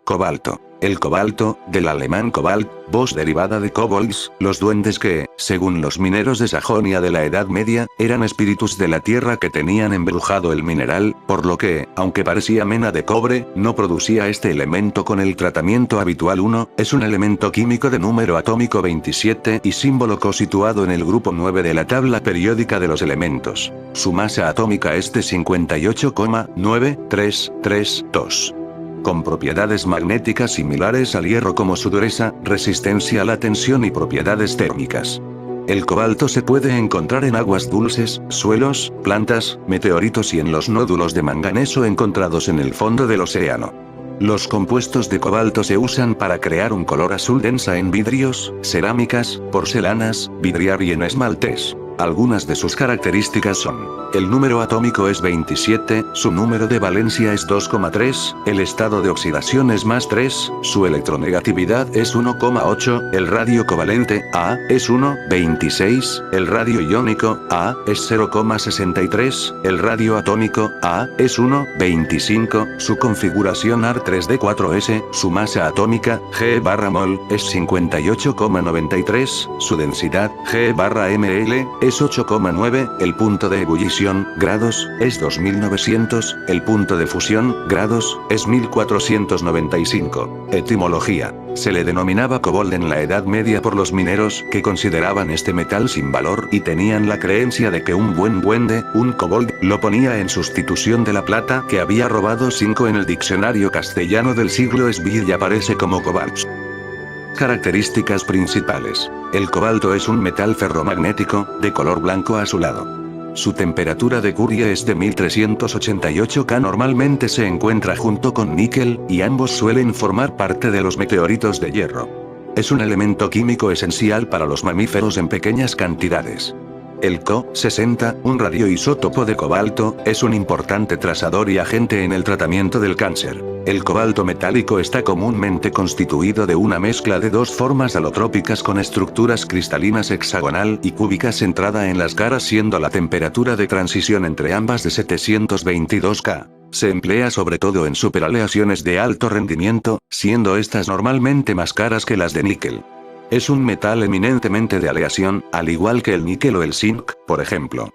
Cobalto. El cobalto, del alemán Cobalt, voz derivada de kobolds, los duendes que, según los mineros de Sajonia de la Edad Media, eran espíritus de la tierra que tenían embrujado el mineral, por lo que, aunque parecía mena de cobre, no producía este elemento con el tratamiento habitual. 1, es un elemento químico de número atómico 27 y símbolo Co situado en el grupo 9 de la tabla periódica de los elementos. Su masa atómica es de 58,9332. Con propiedades magnéticas similares al hierro como su dureza, resistencia a la tensión y propiedades térmicas. El cobalto se puede encontrar en aguas dulces, suelos, plantas, meteoritos y en los nódulos de manganeso encontrados en el fondo del océano. Los compuestos de cobalto se usan para crear un color azul densa en vidrios, cerámicas, porcelanas, vidriar y en esmaltes. Algunas de sus características son: el número atómico es 27, su número de valencia es 2,3, el estado de oxidación es +3, su electronegatividad es 1,8, el radio covalente, A, es 1,26, el radio iónico, A, es 0,63, el radio atómico, A, es 1,25, su configuración AR3D4S, su masa atómica, G/mol, es 58,93, su densidad, G/ml, es 8,9, el punto de ebullición, grados, es 2900, el punto de fusión, grados, es 1495. Etimología. Se le denominaba kobold en la Edad Media por los mineros, que consideraban este metal sin valor y tenían la creencia de que un buen duende, un kobold, lo ponía en sustitución de la plata que había robado. 5 En el diccionario castellano del siglo Sville aparece como kobalts. Características principales. El cobalto es un metal ferromagnético, de color blanco azulado. Su temperatura de Curie es de 1388 K. Normalmente se encuentra junto con níquel, y ambos suelen formar parte de los meteoritos de hierro. Es un elemento químico esencial para los mamíferos en pequeñas cantidades. El Co-60, un radioisótopo de cobalto, es un importante trazador y agente en el tratamiento del cáncer. El cobalto metálico está comúnmente constituido de una mezcla de dos formas alotrópicas con estructuras cristalinas hexagonal y cúbica centrada en las caras, siendo la temperatura de transición entre ambas de 722 K. Se emplea sobre todo en superaleaciones de alto rendimiento, siendo estas normalmente más caras que las de níquel. Es un metal eminentemente de aleación, al igual que el níquel o el zinc, por ejemplo.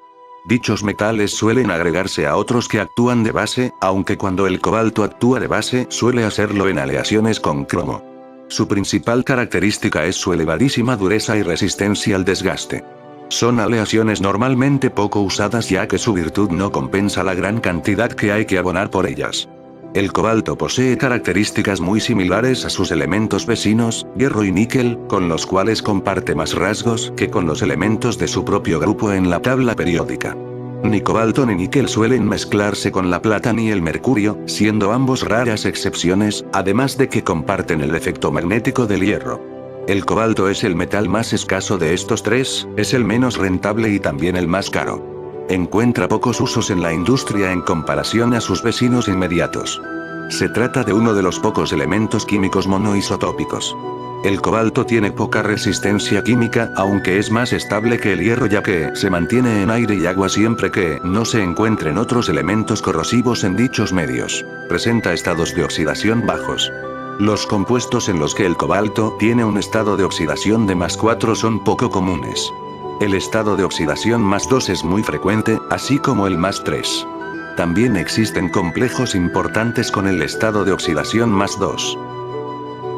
Dichos metales suelen agregarse a otros que actúan de base, aunque cuando el cobalto actúa de base suele hacerlo en aleaciones con cromo. Su principal característica es su elevadísima dureza y resistencia al desgaste. Son aleaciones normalmente poco usadas ya que su virtud no compensa la gran cantidad que hay que abonar por ellas. El cobalto posee características muy similares a sus elementos vecinos, hierro y níquel, con los cuales comparte más rasgos que con los elementos de su propio grupo en la tabla periódica. Ni cobalto ni níquel suelen mezclarse con la plata ni el mercurio, siendo ambos raras excepciones, además de que comparten el efecto magnético del hierro. El cobalto es el metal más escaso de estos tres, es el menos rentable y también el más caro. Encuentra pocos usos en la industria en comparación a sus vecinos inmediatos. Se trata de uno de los pocos elementos químicos monoisotópicos. El cobalto tiene poca resistencia química, aunque es más estable que el hierro ya que se mantiene en aire y agua siempre que no se encuentren otros elementos corrosivos en dichos medios. Presenta estados de oxidación bajos. Los compuestos en los que el cobalto tiene un estado de oxidación de +4 son poco comunes. El estado de oxidación +2 es muy frecuente, así como el +3. También existen complejos importantes con el estado de oxidación +2.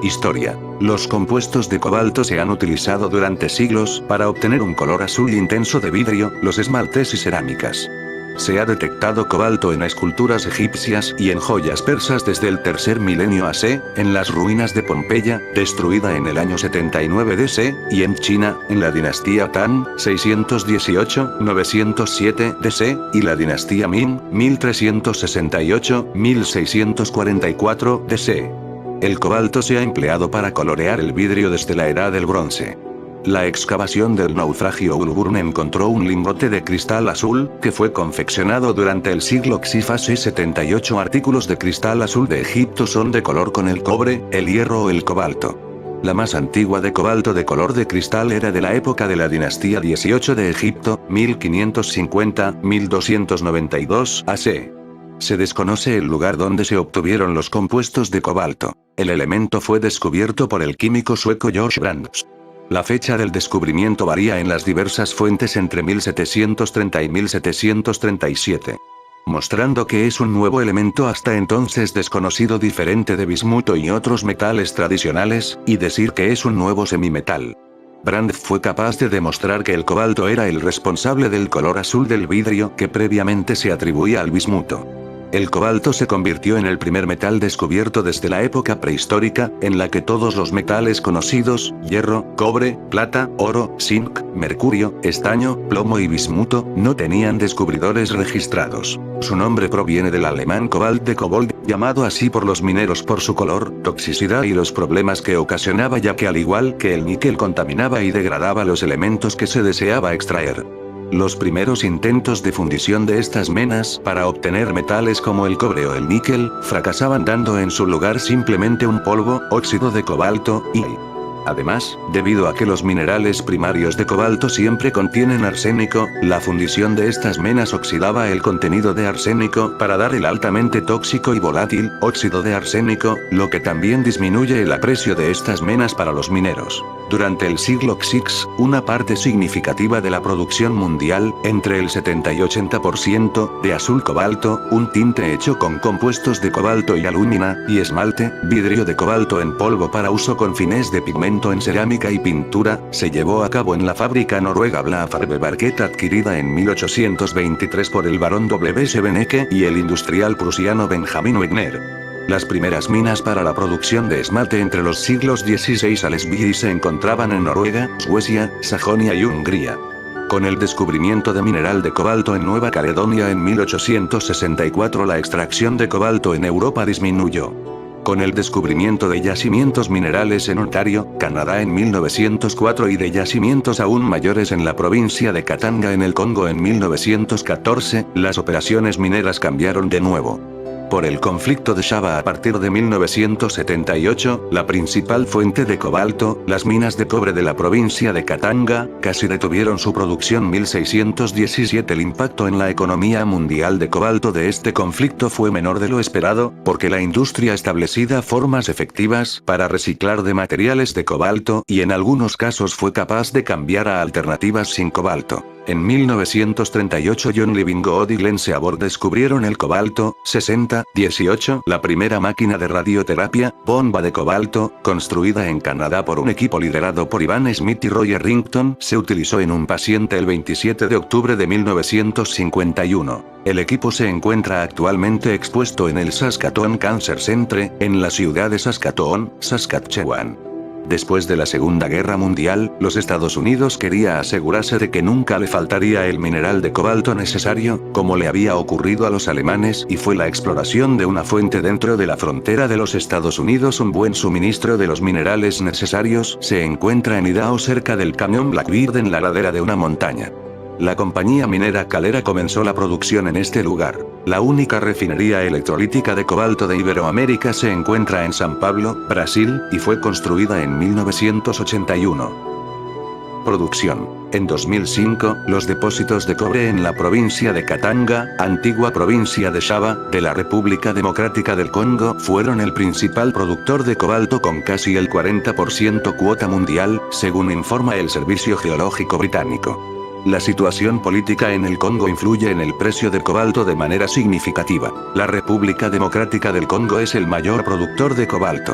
Historia. Los compuestos de cobalto se han utilizado durante siglos para obtener un color azul intenso de vidrio, los esmaltes y cerámicas. Se ha detectado cobalto en esculturas egipcias y en joyas persas desde el tercer milenio AC, en las ruinas de Pompeya, destruida en el año 79 DC, y en China, en la dinastía Tang, 618-907 DC, y la dinastía Ming, 1368-1644 DC. El cobalto se ha empleado para colorear el vidrio desde la Edad del Bronce. La excavación del naufragio Ulburn encontró un lingote de cristal azul, que fue confeccionado durante el siglo Xi. 78 artículos de cristal azul de Egipto son de color con el cobre, el hierro o el cobalto. La más antigua de cobalto de color de cristal era de la época de la dinastía 18 de Egipto, 1550-1292 AC. Se desconoce el lugar donde se obtuvieron los compuestos de cobalto. El elemento fue descubierto por el químico sueco George Brandes. La fecha del descubrimiento varía en las diversas fuentes entre 1730 y 1737. Mostrando que es un nuevo elemento hasta entonces desconocido diferente de bismuto y otros metales tradicionales, y decir que es un nuevo semimetal. Brandt fue capaz de demostrar que el cobalto era el responsable del color azul del vidrio que previamente se atribuía al bismuto. El cobalto se convirtió en el primer metal descubierto desde la época prehistórica, en la que todos los metales conocidos, hierro, cobre, plata, oro, zinc, mercurio, estaño, plomo y bismuto, no tenían descubridores registrados. Su nombre proviene del alemán Cobalt de Kobold, llamado así por los mineros por su color, toxicidad y los problemas que ocasionaba, ya que al igual que el níquel contaminaba y degradaba los elementos que se deseaba extraer. Los primeros intentos de fundición de estas menas para obtener metales como el cobre o el níquel, fracasaban dando en su lugar simplemente un polvo, óxido de cobalto, y además, debido a que los minerales primarios de cobalto siempre contienen arsénico, la fundición de estas menas oxidaba el contenido de arsénico para dar el altamente tóxico y volátil óxido de arsénico, lo que también disminuye el aprecio de estas menas para los mineros. Durante el siglo VI, una parte significativa de la producción mundial, entre el 70 y 80%, de azul cobalto, un tinte hecho con compuestos de cobalto y alúmina, y esmalte, vidrio de cobalto en polvo para uso con fines de pigmento en cerámica y pintura, se llevó a cabo en la fábrica noruega Blafarbeverket adquirida en 1823 por el barón W. Sebeneke y el industrial prusiano Benjamin Wigner. Las primeras minas para la producción de esmalte entre los siglos XVI al XVI se encontraban en Noruega, Suecia, Sajonia y Hungría. Con el descubrimiento de mineral de cobalto en Nueva Caledonia en 1864 la extracción de cobalto en Europa disminuyó. Con el descubrimiento de yacimientos minerales en Ontario, Canadá en 1904 y de yacimientos aún mayores en la provincia de Katanga en el Congo en 1914, las operaciones mineras cambiaron de nuevo. Por el conflicto de Shaba a partir de 1978, la principal fuente de cobalto, las minas de cobre de la provincia de Katanga, casi detuvieron su producción 1617. El impacto en la economía mundial de cobalto de este conflicto fue menor de lo esperado, porque la industria establecida formas efectivas para reciclar de materiales de cobalto y en algunos casos fue capaz de cambiar a alternativas sin cobalto. En 1938 John Livingood y Glenn Seaborg descubrieron el cobalto 60-18, la primera máquina de radioterapia, bomba de cobalto, construida en Canadá por un equipo liderado por Ivan Smith y Roy Errington, se utilizó en un paciente el 27 de octubre de 1951. El equipo se encuentra actualmente expuesto en el Saskatoon Cancer Centre, en la ciudad de Saskatoon, Saskatchewan. Después de la Segunda Guerra Mundial, los Estados Unidos quería asegurarse de que nunca le faltaría el mineral de cobalto necesario, como le había ocurrido a los alemanes, y fue la exploración de una fuente dentro de la frontera de los Estados Unidos. Un buen suministro de los minerales necesarios se encuentra en Idaho cerca del cañón Blackbeard en la ladera de una montaña. La compañía minera Calera comenzó la producción en este lugar. La única refinería electrolítica de cobalto de Iberoamérica se encuentra en San Pablo, Brasil, y fue construida en 1981. Producción. En 2005, los depósitos de cobre en la provincia de Katanga, antigua provincia de Shaba, de la República Democrática del Congo, fueron el principal productor de cobalto con casi el 40% cuota mundial, según informa el Servicio Geológico Británico. La situación política en el Congo influye en el precio del cobalto de manera significativa. La República Democrática del Congo es el mayor productor de cobalto.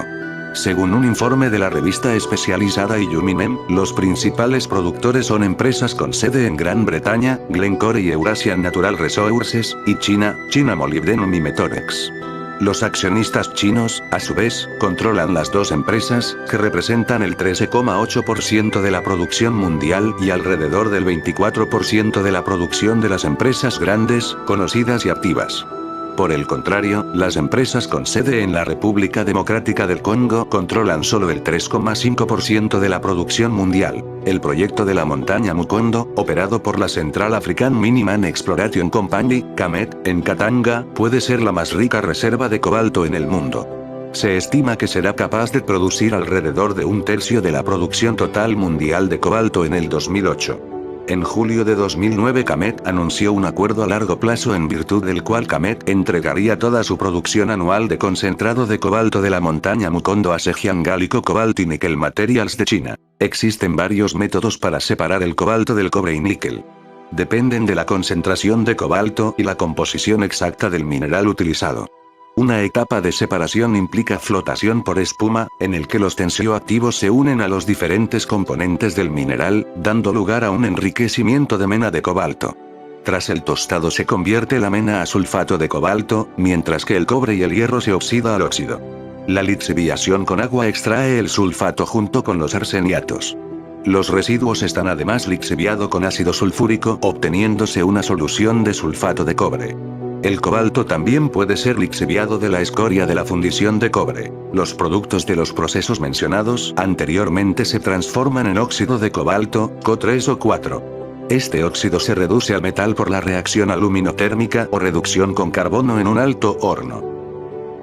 Según un informe de la revista especializada Yuminem, los principales productores son empresas con sede en Gran Bretaña, Glencore y Eurasian Natural Resources, y China, China Molybdenum y Metorex. Los accionistas chinos, a su vez, controlan las dos empresas, que representan el 13,8% de la producción mundial y alrededor del 24% de la producción de las empresas grandes, conocidas y activas. Por el contrario, las empresas con sede en la República Democrática del Congo controlan solo el 3,5% de la producción mundial. El proyecto de la montaña Mukondo, operado por la Central African Miniman Exploration Company, CAMET, en Katanga, puede ser la más rica reserva de cobalto en el mundo. Se estima que será capaz de producir alrededor de un tercio de la producción total mundial de cobalto en el 2008. En julio de 2009 Camet anunció un acuerdo a largo plazo en virtud del cual Camet entregaría toda su producción anual de concentrado de cobalto de la montaña Mukondo a Zhejiang Gallico Cobalt y Nickel Materials de China. Existen varios métodos para separar el cobalto del cobre y níquel. Dependen de la concentración de cobalto y la composición exacta del mineral utilizado. Una etapa de separación implica flotación por espuma, en el que los tensioactivos se unen a los diferentes componentes del mineral, dando lugar a un enriquecimiento de mena de cobalto. Tras el tostado se convierte la mena a sulfato de cobalto, mientras que el cobre y el hierro se oxida al óxido. La lixiviación con agua extrae el sulfato junto con los arseniatos. Los residuos están además lixiviados con ácido sulfúrico, obteniéndose una solución de sulfato de cobre. El cobalto también puede ser lixiviado de la escoria de la fundición de cobre. Los productos de los procesos mencionados anteriormente se transforman en óxido de cobalto, Co3 o 4. Este óxido se reduce al metal por la reacción aluminotérmica o reducción con carbono en un alto horno.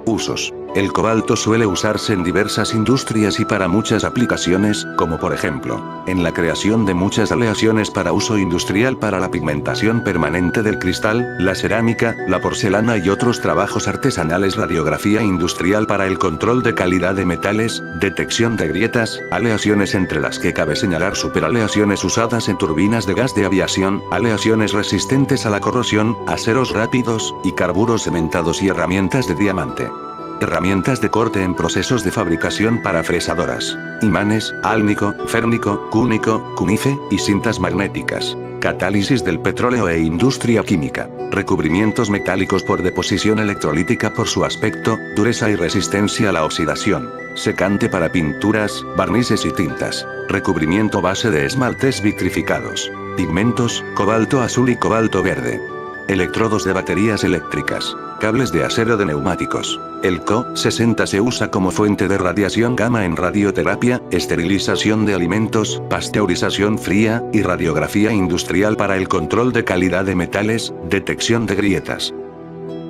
Usos. El cobalto suele usarse en diversas industrias y para muchas aplicaciones, como por ejemplo, en la creación de muchas aleaciones para uso industrial para la pigmentación permanente del cristal, la cerámica, la porcelana y otros trabajos artesanales, radiografía industrial para el control de calidad de metales, detección de grietas, aleaciones entre las que cabe señalar superaleaciones usadas en turbinas de gas de aviación, aleaciones resistentes a la corrosión, aceros rápidos, y carburos cementados y herramientas de diamante. Herramientas de corte en procesos de fabricación para fresadoras, imanes, álnico, férnico, cúnico, cunife, y cintas magnéticas. Catálisis del petróleo e industria química. Recubrimientos metálicos por deposición electrolítica por su aspecto, dureza y resistencia a la oxidación. Secante para pinturas, barnices y tintas. Recubrimiento base de esmaltes vitrificados. Pigmentos, cobalto azul y cobalto verde. Electrodos de baterías eléctricas. Cables de acero de neumáticos. El Co-60 se usa como fuente de radiación gamma en radioterapia, esterilización de alimentos, pasteurización fría, y radiografía industrial para el control de calidad de metales, detección de grietas.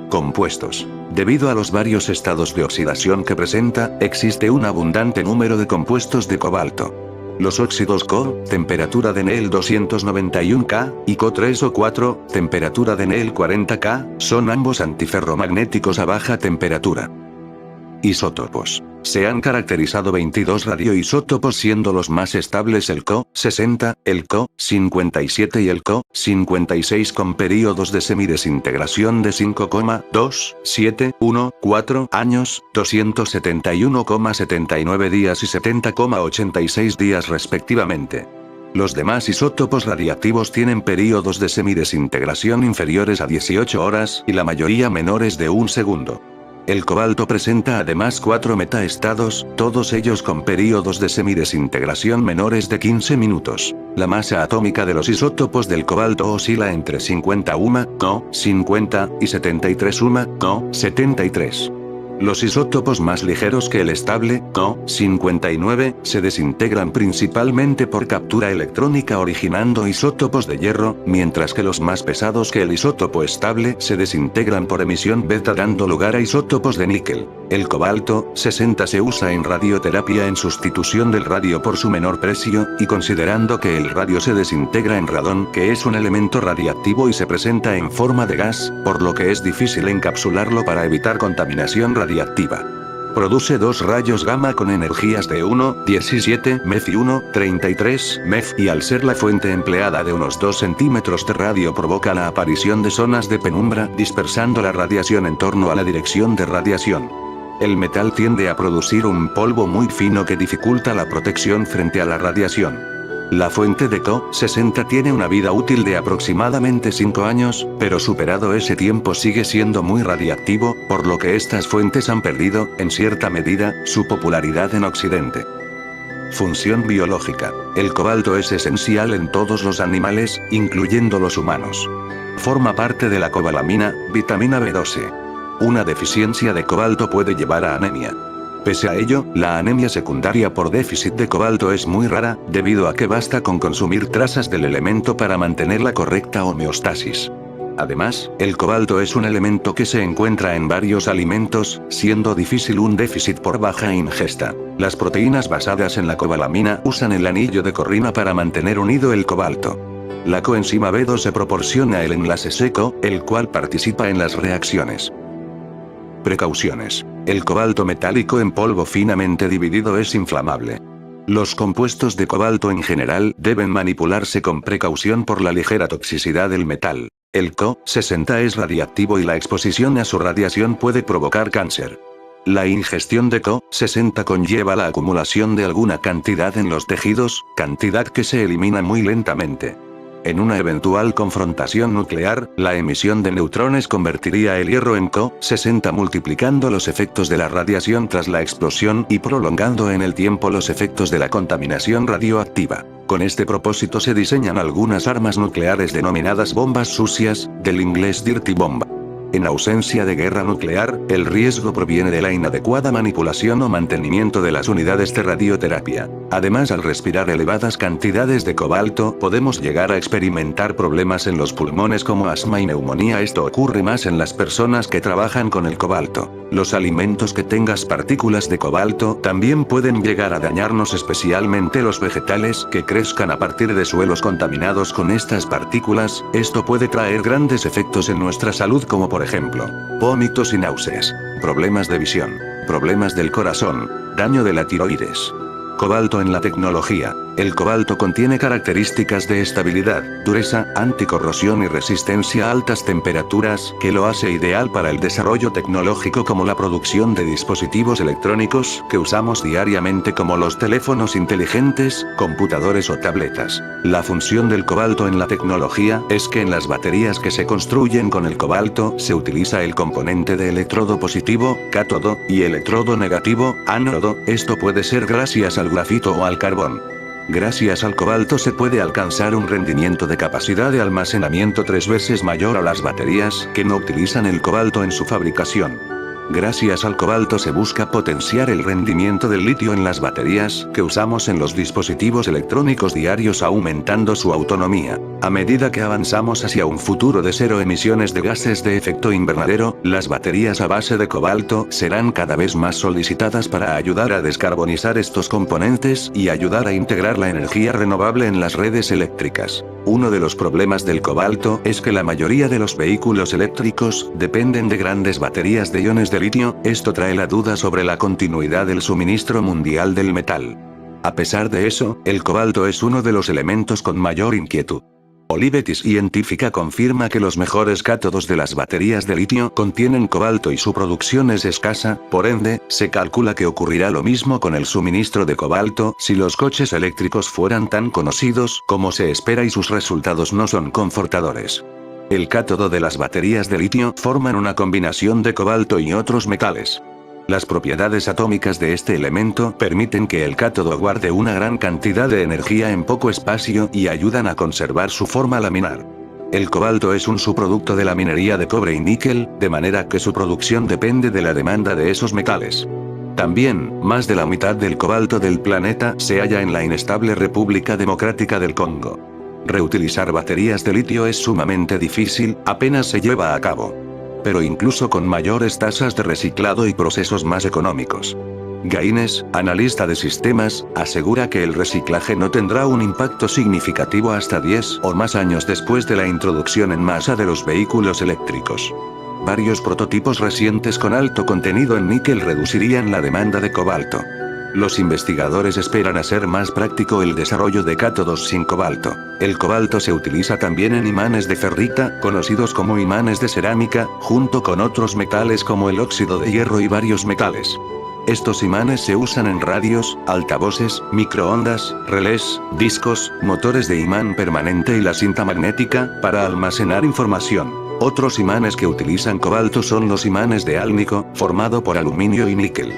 Compuestos. Debido a los varios estados de oxidación que presenta, existe un abundante número de compuestos de cobalto. Los óxidos Co, temperatura de Nel 291K, y Co3 o 4, temperatura de Nel 40K, son ambos antiferromagnéticos a baja temperatura. Isótopos. Se han caracterizado 22 radioisótopos siendo los más estables el Co-60, el Co-57 y el Co-56 con períodos de semidesintegración de 5,2, 7, 1, 4 años, 271,79 días y 70,86 días respectivamente. Los demás isótopos radiactivos tienen períodos de semidesintegración inferiores a 18 horas y la mayoría menores de 1 segundo. El cobalto presenta además 4 metaestados, todos ellos con períodos de semidesintegración menores de 15 minutos. La masa atómica de los isótopos del cobalto oscila entre 51 Co-50 y 73 Co-73. Los isótopos más ligeros que el estable, Co-59, se desintegran principalmente por captura electrónica originando isótopos de hierro, mientras que los más pesados que el isótopo estable se desintegran por emisión beta dando lugar a isótopos de níquel. El cobalto 60 se usa en radioterapia en sustitución del radio por su menor precio, y considerando que el radio se desintegra en radón, que es un elemento radiactivo y se presenta en forma de gas, por lo que es difícil encapsularlo para evitar contaminación radiactiva. Produce 2 rayos gamma con energías de 1,17 MeV y 1,33 MeV, y al ser la fuente empleada de unos 2 centímetros de radio provoca la aparición de zonas de penumbra, dispersando la radiación en torno a la dirección de radiación. El metal tiende a producir un polvo muy fino que dificulta la protección frente a la radiación. La fuente de Co-60 tiene una vida útil de aproximadamente 5 años, pero superado ese tiempo sigue siendo muy radiactivo, por lo que estas fuentes han perdido, en cierta medida, su popularidad en Occidente. Función biológica. El cobalto es esencial en todos los animales, incluyendo los humanos. Forma parte de la cobalamina, vitamina B12. Una deficiencia de cobalto puede llevar a anemia. Pese a ello, la anemia secundaria por déficit de cobalto es muy rara, debido a que basta con consumir trazas del elemento para mantener la correcta homeostasis. Además, el cobalto es un elemento que se encuentra en varios alimentos, siendo difícil un déficit por baja ingesta. Las proteínas basadas en la cobalamina usan el anillo de corrina para mantener unido el cobalto. La coenzima B12 proporciona el enlace seco, el cual participa en las reacciones. Precauciones. El cobalto metálico en polvo finamente dividido es inflamable. Los compuestos de cobalto en general deben manipularse con precaución por la ligera toxicidad del metal. El Co-60 es radiactivo y la exposición a su radiación puede provocar cáncer. La ingestión de Co-60 conlleva la acumulación de alguna cantidad en los tejidos, cantidad que se elimina muy lentamente. En una eventual confrontación nuclear, la emisión de neutrones convertiría el hierro en Co-60 multiplicando los efectos de la radiación tras la explosión y prolongando en el tiempo los efectos de la contaminación radioactiva. Con este propósito se diseñan algunas armas nucleares denominadas bombas sucias, del inglés dirty bomb. En ausencia de guerra nuclear, el riesgo proviene de la inadecuada manipulación o mantenimiento de las unidades de radioterapia. Además, al respirar elevadas cantidades de cobalto, podemos llegar a experimentar problemas en los pulmones como asma y neumonía. Esto ocurre más en las personas que trabajan con el cobalto. Los alimentos que tengan partículas de cobalto también pueden llegar a dañarnos, especialmente los vegetales que crezcan a partir de suelos contaminados con estas partículas. Esto puede traer grandes efectos en nuestra salud, como por ejemplo, vómitos y náuseas, problemas de visión, problemas del corazón, daño de la tiroides. Cobalto en la tecnología. El cobalto contiene características de estabilidad, dureza, anticorrosión y resistencia a altas temperaturas, que lo hace ideal para el desarrollo tecnológico como la producción de dispositivos electrónicos que usamos diariamente como los teléfonos inteligentes, computadores o tabletas. La función del cobalto en la tecnología es que en las baterías que se construyen con el cobalto se utiliza el componente de electrodo positivo, cátodo, y electrodo negativo, ánodo. Esto puede ser gracias al grafito o al carbón. Gracias al cobalto se puede alcanzar un rendimiento de capacidad de almacenamiento 3 veces mayor a las baterías que no utilizan el cobalto en su fabricación. Gracias al cobalto se busca potenciar el rendimiento del litio en las baterías que usamos en los dispositivos electrónicos diarios, aumentando su autonomía. A medida que avanzamos hacia un futuro de cero emisiones de gases de efecto invernadero, las baterías a base de cobalto serán cada vez más solicitadas para ayudar a descarbonizar estos componentes y ayudar a integrar la energía renovable en las redes eléctricas. Uno de los problemas del cobalto es que la mayoría de los vehículos eléctricos dependen de grandes baterías de iones de litio. Esto trae la duda sobre la continuidad del suministro mundial del metal. A pesar de eso, el cobalto es uno de los elementos con mayor inquietud. Olivetti Científica confirma que los mejores cátodos de las baterías de litio contienen cobalto y su producción es escasa. Por ende, se calcula que ocurrirá lo mismo con el suministro de cobalto si los coches eléctricos fueran tan conocidos como se espera y sus resultados no son confortadores. El cátodo de las baterías de litio forman una combinación de cobalto y otros metales. Las propiedades atómicas de este elemento permiten que el cátodo guarde una gran cantidad de energía en poco espacio y ayudan a conservar su forma laminar. El cobalto es un subproducto de la minería de cobre y níquel, de manera que su producción depende de la demanda de esos metales. También, más de la mitad del cobalto del planeta se halla en la inestable República Democrática del Congo. Reutilizar baterías de litio es sumamente difícil, apenas se lleva a cabo. Pero incluso con mayores tasas de reciclado y procesos más económicos. Gaines, analista de sistemas, asegura que el reciclaje no tendrá un impacto significativo hasta 10 o más años después de la introducción en masa de los vehículos eléctricos. Varios prototipos recientes con alto contenido en níquel reducirían la demanda de cobalto. Los investigadores esperan hacer más práctico el desarrollo de cátodos sin cobalto. El cobalto se utiliza también en imanes de ferrita, conocidos como imanes de cerámica, junto con otros metales como el óxido de hierro y varios metales. Estos imanes se usan en radios, altavoces, microondas, relés, discos, motores de imán permanente y la cinta magnética, para almacenar información. Otros imanes que utilizan cobalto son los imanes de álnico, formado por aluminio y níquel.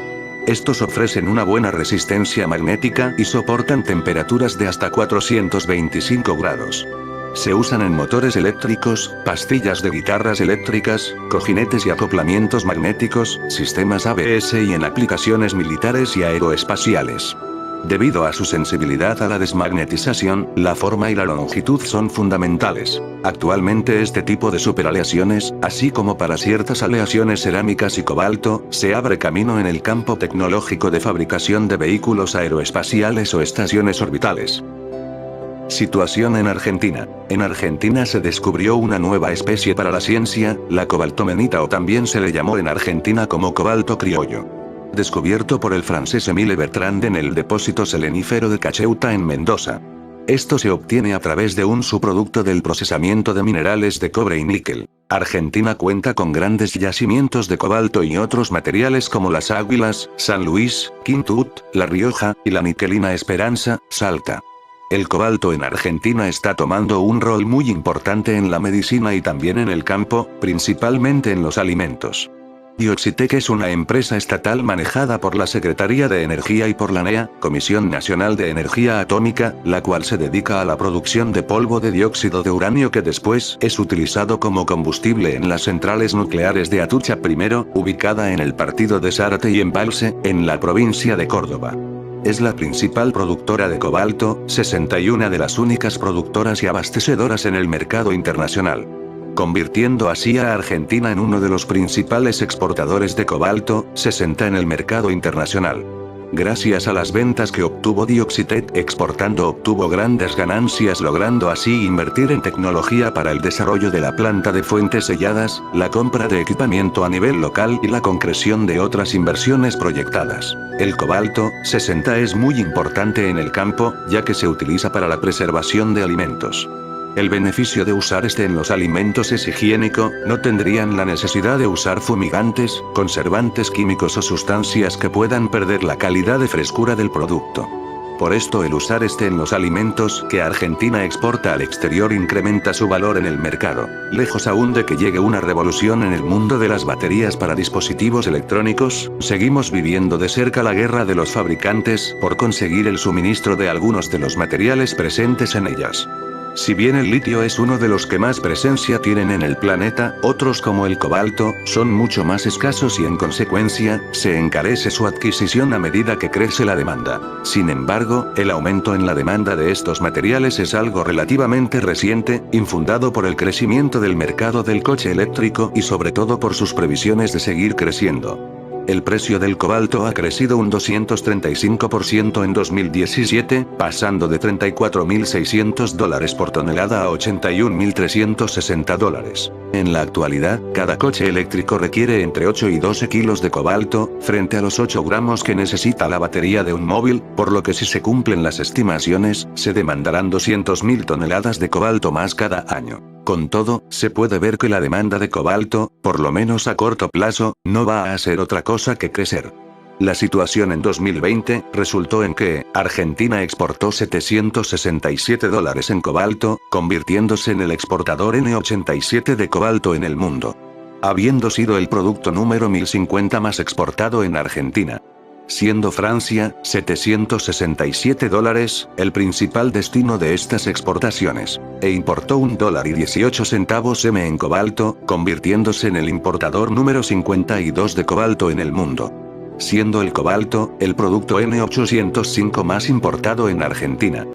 Estos ofrecen una buena resistencia magnética y soportan temperaturas de hasta 425 grados. Se usan en motores eléctricos, pastillas de guitarras eléctricas, cojinetes y acoplamientos magnéticos, sistemas ABS y en aplicaciones militares y aeroespaciales. Debido a su sensibilidad a la desmagnetización, la forma y la longitud son fundamentales. Actualmente este tipo de superaleaciones, así como para ciertas aleaciones cerámicas y cobalto, se abre camino en el campo tecnológico de fabricación de vehículos aeroespaciales o estaciones orbitales. Situación en Argentina. En Argentina se descubrió una nueva especie para la ciencia, la cobaltomenita, o también se le llamó en Argentina como cobalto criollo. Descubierto por el francés Émile Bertrand en el depósito selenífero de Cacheuta en Mendoza. Esto se obtiene a través de un subproducto del procesamiento de minerales de cobre y níquel. Argentina cuenta con grandes yacimientos de cobalto y otros materiales como Las Águilas, San Luis, Quintut, La Rioja, y la niquelina Esperanza, Salta. El cobalto en Argentina está tomando un rol muy importante en la medicina y también en el campo, principalmente en los alimentos. Dioxitec es una empresa estatal manejada por la Secretaría de Energía y por la NEA, Comisión Nacional de Energía Atómica, la cual se dedica a la producción de polvo de dióxido de uranio que después es utilizado como combustible en las centrales nucleares de Atucha I, ubicada en el partido de Zárate y Embalse, en la provincia de Córdoba. Es la principal productora de cobalto, 61 de las únicas productoras y abastecedoras en el mercado internacional, convirtiendo así a Argentina en uno de los principales exportadores de cobalto, 60 en el mercado internacional. Gracias a las ventas que obtuvo Dioxitec exportando, obtuvo grandes ganancias, logrando así invertir en tecnología para el desarrollo de la planta de fuentes selladas, la compra de equipamiento a nivel local y la concreción de otras inversiones proyectadas. El cobalto, 60, es muy importante en el campo, ya que se utiliza para la preservación de alimentos. El beneficio de usar este en los alimentos es higiénico, no tendrían la necesidad de usar fumigantes, conservantes químicos o sustancias que puedan perder la calidad de frescura del producto. Por esto el usar este en los alimentos que Argentina exporta al exterior incrementa su valor en el mercado, lejos aún de que llegue una revolución en el mundo de las baterías para dispositivos electrónicos. Seguimos viviendo de cerca la guerra de los fabricantes por conseguir el suministro de algunos de los materiales presentes en ellas. Si bien el litio es uno de los que más presencia tienen en el planeta, otros como el cobalto, son mucho más escasos y en consecuencia, se encarece su adquisición a medida que crece la demanda. Sin embargo, el aumento en la demanda de estos materiales es algo relativamente reciente, infundado por el crecimiento del mercado del coche eléctrico y sobre todo por sus previsiones de seguir creciendo. El precio del cobalto ha crecido un 235% en 2017, pasando de $34.600 por tonelada a $81.360. En la actualidad, cada coche eléctrico requiere entre 8 y 12 kilos de cobalto, frente a los 8 gramos que necesita la batería de un móvil, por lo que si se cumplen las estimaciones, se demandarán 200.000 toneladas de cobalto más cada año. Con todo, se puede ver que la demanda de cobalto, por lo menos a corto plazo, no va a hacer otra cosa que crecer. La situación en 2020 resultó en que Argentina exportó $767 en cobalto, convirtiéndose en el exportador N87 de cobalto en el mundo, habiendo sido el producto número 1050 más exportado en Argentina, siendo Francia, $767, el principal destino de estas exportaciones, e importó $1.18 en cobalto, convirtiéndose en el importador número 52 de cobalto en el mundo, siendo el cobalto, el producto N805 más importado en Argentina.